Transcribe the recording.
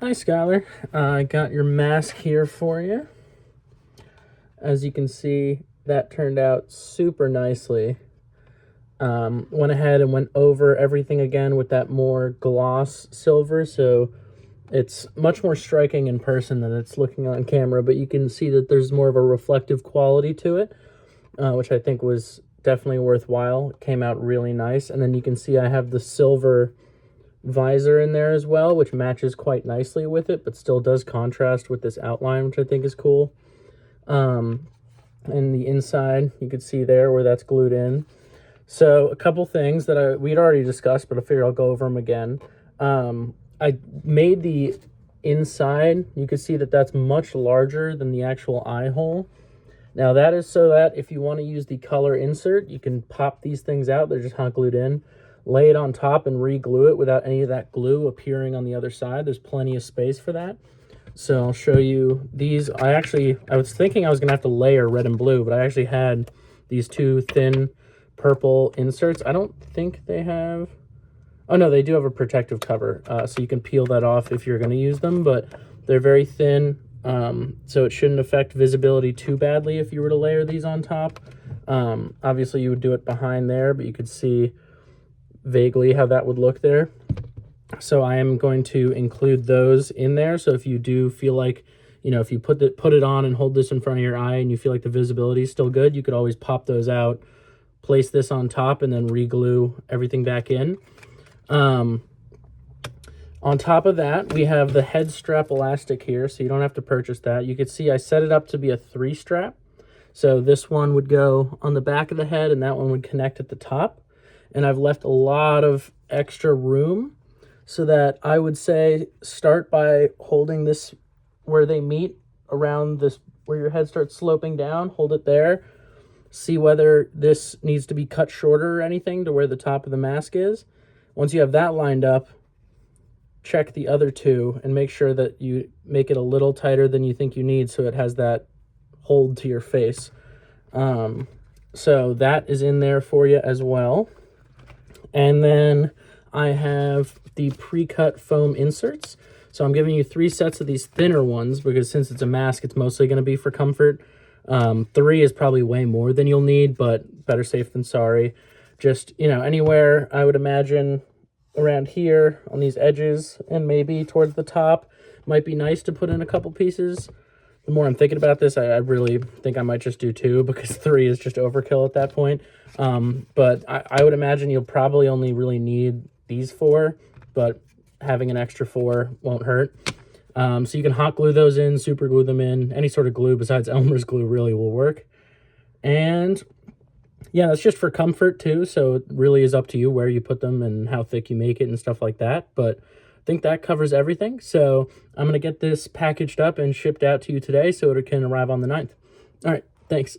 Hi, Skyler. I got your mask here for you. As you can see, that turned out super nicely. Went ahead and went over everything again with that more gloss silver, so it's much more striking in person than it's looking on camera, but you can see that there's more of a reflective quality to it, which I think was definitely worthwhile. It came out really nice. And then you can see I have the silver visor in there as well, which matches quite nicely with it, but still does contrast with this outline, which I think is cool. And the inside, you can see there where that's glued in. So a couple things that we'd already discussed, but I figure I'll go over them again. I made the inside, you can see that that's much larger than the actual eye hole. Now that is so that if you want to use the color insert, you can pop these things out. They're just hot glued in. Lay it on top and re-glue it without any of that glue appearing on the other side. There's plenty of space for that. So I'll show you these. I was thinking I was gonna have to layer red and blue, but I actually had these two thin purple inserts. I don't think they have, oh no, they do have a protective cover. So you can peel that off if you're gonna use them, but they're very thin. So it shouldn't affect visibility too badly if you were to layer these on top. Obviously you would do it behind there, but you could see vaguely how that would look there. So I am going to include those in there. So if you do feel like, you know, if you put it on and hold this in front of your eye and you feel like the visibility is still good, you could always pop those out, place this on top, and then re-glue everything back in. On top of that, we have the head strap elastic here, so you don't have to purchase that. You can see I set it up to be a 3-strap. So this one would go on the back of the head and that one would connect at the top. And I've left a lot of extra room so that I would say start by holding this where they meet around this, where your head starts sloping down, hold it there. See whether this needs to be cut shorter or anything to where the top of the mask is. Once you have that lined up, check the other two and make sure that you make it a little tighter than you think you need so it has that hold to your face. So that is in there for you as well. And then I have the pre-cut foam inserts. So I'm giving you 3 sets of these thinner ones because since it's a mask, it's mostly going to be for comfort. 3 is probably way more than you'll need, but better safe than sorry. Just, you know, anywhere I would imagine around here on these edges and maybe towards the top might be nice to put in a couple pieces. The more I'm thinking about this, I really think I might just do 2 because 3 is just overkill at that point. But I would imagine you'll probably only really need these 4, but having an extra 4 won't hurt. So you can hot glue those in, super glue them in. Any sort of glue besides Elmer's glue really will work. And yeah, that's just for comfort too. So it really is up to you where you put them and how thick you make it and stuff like that. But I think that covers everything. So I'm going to get this packaged up and shipped out to you today so it can arrive on the 9th. All right, thanks.